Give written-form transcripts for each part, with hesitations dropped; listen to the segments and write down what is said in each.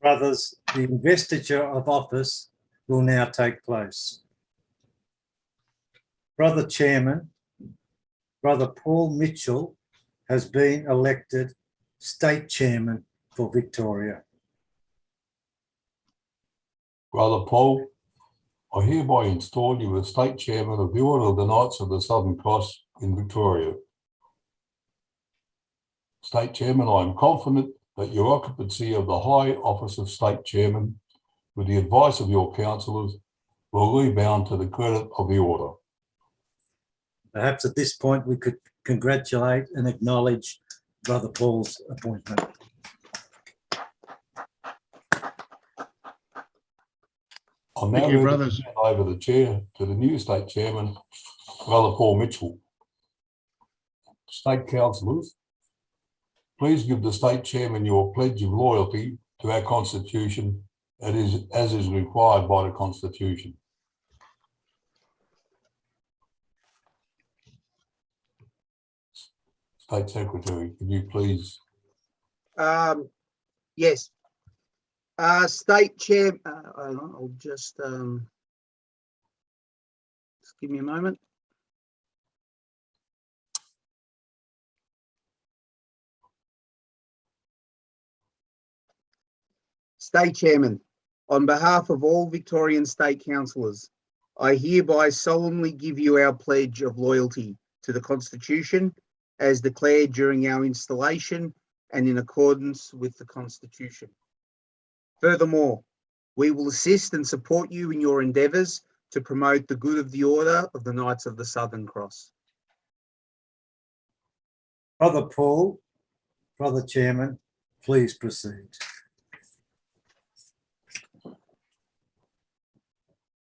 Brothers, the investiture of office will now take place. Brother Chairman, Brother Paul Mitchell has been elected State Chairman for Victoria. Brother Paul, I hereby install you as State Chairman of the Order of the Knights of the Southern Cross in Victoria. State Chairman, I am confident that your occupancy of the high office of State Chairman, with the advice of your councillors, will rebound to the credit of the Order. Perhaps at this point we could congratulate and acknowledge Brother Paul's appointment. I'll now hand over the chair to the new State Chairman, Brother Paul Mitchell. State councillors, please give the State Chairman your pledge of loyalty to our Constitution as is required by the Constitution. State Secretary, could you please? Yes. State Chair, I'll just give me a moment. State Chairman, on behalf of all Victorian State Councillors, I hereby solemnly give you our pledge of loyalty to the Constitution as declared during our installation and in accordance with the Constitution. Furthermore, we will assist and support you in your endeavours to promote the good of the Order of the Knights of the Southern Cross. Brother Paul, Brother Chairman, please proceed.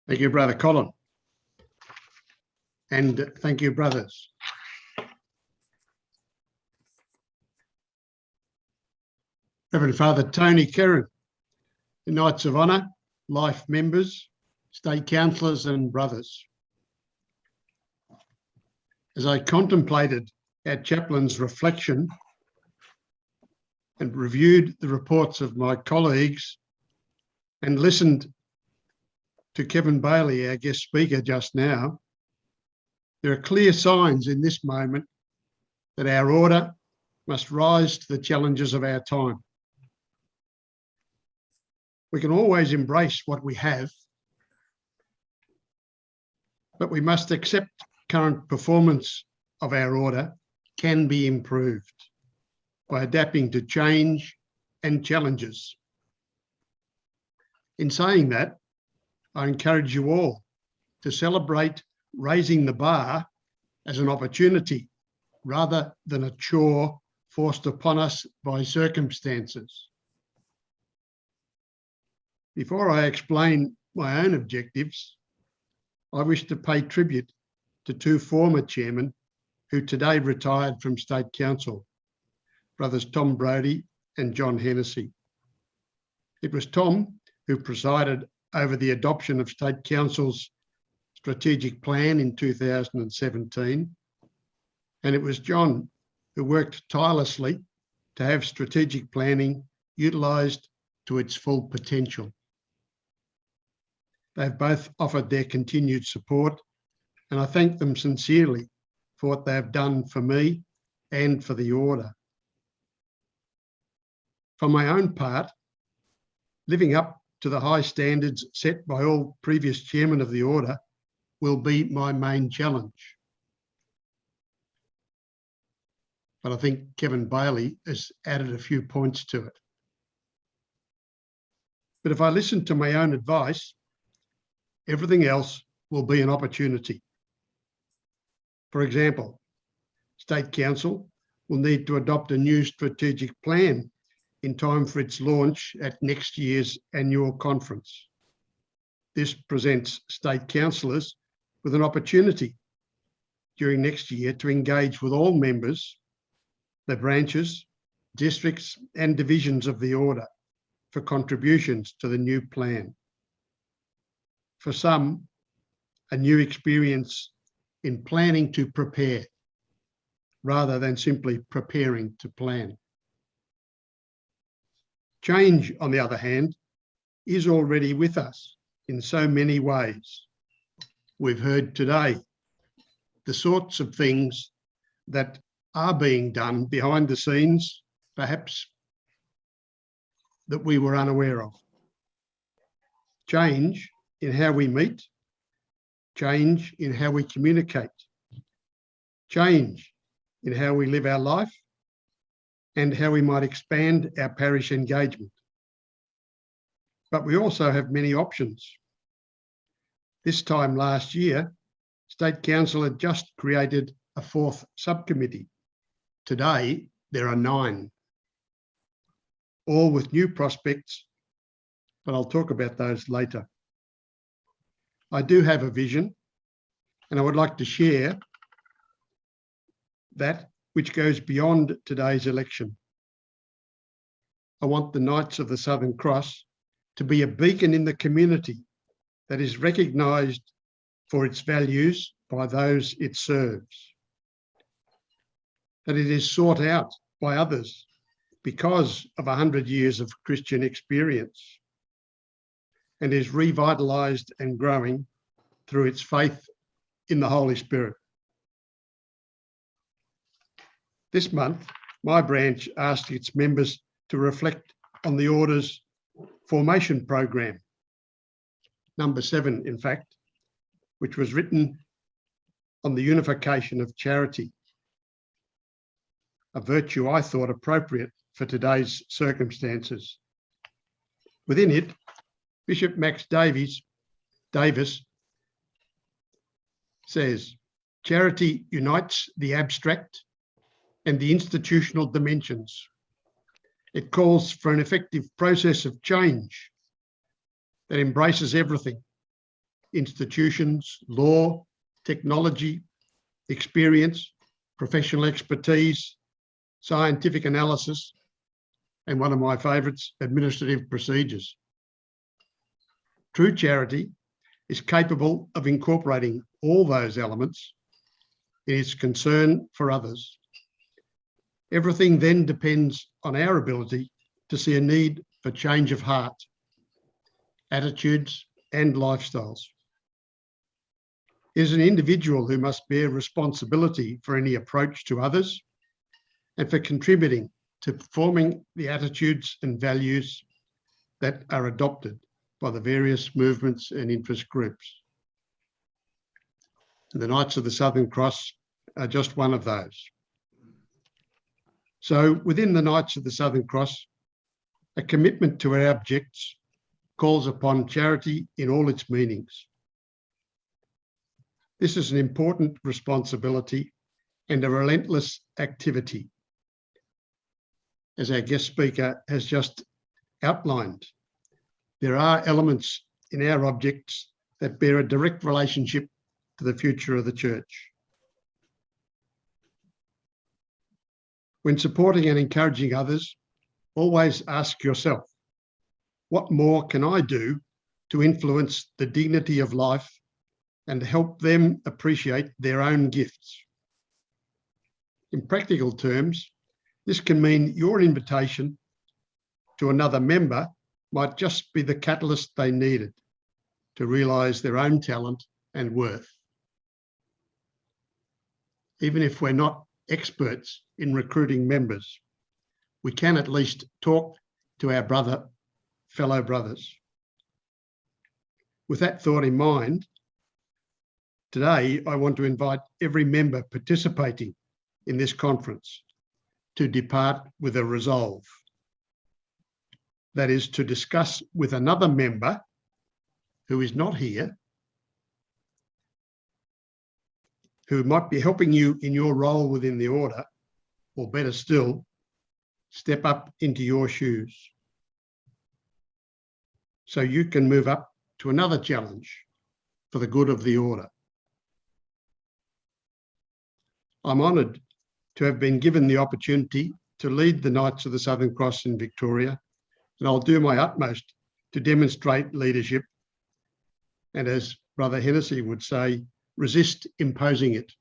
Thank you, Brother Colin. And thank you, brothers. Reverend Father Tony Kerrin, the Knights of Honour, Life members, State Councillors and brothers. As I contemplated our chaplain's reflection and reviewed the reports of my colleagues and listened to Kevin Bailey, our guest speaker just now, there are clear signs in this moment that our order must rise to the challenges of our time. We can always embrace what we have, but we must accept current performance of our order can be improved by adapting to change and challenges. In saying that, I encourage you all to celebrate raising the bar as an opportunity rather than a chore forced upon us by circumstances. Before I explain my own objectives, I wish to pay tribute to two former chairmen who today retired from State Council, brothers Tom Brodie and John Hennessy. It was Tom who presided over the adoption of State Council's strategic plan in 2017, and it was John who worked tirelessly to have strategic planning utilised to its full potential. They've both offered their continued support, and I thank them sincerely for what they've done for me and for the Order. For my own part, living up to the high standards set by all previous chairmen of the Order will be my main challenge. But I think Kevin Bailey has added a few points to it. But if I listen to my own advice, everything else will be an opportunity. For example, State Council will need to adopt a new strategic plan in time for its launch at next year's annual conference. This presents State Councillors with an opportunity during next year to engage with all members, the branches, districts and divisions of the Order for contributions to the new plan. For some, a new experience in planning to prepare rather than simply preparing to plan. Change, on the other hand, is already with us in so many ways. We've heard today the sorts of things that are being done behind the scenes, perhaps that we were unaware of. Change in how we meet, change in how we communicate, change in how we live our life, and how we might expand our parish engagement. But we also have many options. This time last year, State Council had just created a 4th subcommittee. Today, there are 9, all with new prospects, but I'll talk about those later. I do have a vision, and I would like to share that which goes beyond today's election. I want the Knights of the Southern Cross to be a beacon in the community that is recognised for its values by those it serves, that it is sought out by others because of 100 years of Christian experience, and is revitalised and growing through its faith in the Holy Spirit. This month, my branch asked its members to reflect on the Order's formation program, number 7, in fact, which was written on the unification of charity, a virtue I thought appropriate for today's circumstances. Within it, Bishop Max Davis says, charity unites the abstract and the institutional dimensions. It calls for an effective process of change that embraces everything: institutions, law, technology, experience, professional expertise, scientific analysis, and one of my favourites, administrative procedures. True charity is capable of incorporating all those elements in its concern for others. Everything then depends on our ability to see a need for change of heart, attitudes, and lifestyles. It is an individual who must bear responsibility for any approach to others and for contributing to forming the attitudes and values that are adopted by the various movements and interest groups. The Knights of the Southern Cross are just one of those. So within the Knights of the Southern Cross, a commitment to our objects calls upon charity in all its meanings. This is an important responsibility and a relentless activity, as our guest speaker has just outlined. There are elements in our objects that bear a direct relationship to the future of the Church. When supporting and encouraging others, always ask yourself, what more can I do to influence the dignity of life and help them appreciate their own gifts? In practical terms, this can mean your invitation to another member might just be the catalyst they needed to realise their own talent and worth. Even if we're not experts in recruiting members, we can at least talk to our fellow brothers. With that thought in mind, today I want to invite every member participating in this conference to depart with a resolve. That is, to discuss with another member who is not here, who might be helping you in your role within the order, or better still, step up into your shoes so you can move up to another challenge for the good of the order. I'm honoured to have been given the opportunity to lead the Knights of the Southern Cross in Victoria, and I'll do my utmost to demonstrate leadership and, as Brother Hennessy would say, resist imposing it.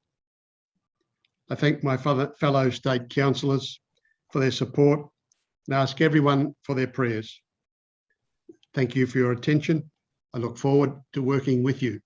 I thank my fellow state councillors for their support and ask everyone for their prayers. Thank you for your attention. I look forward to working with you.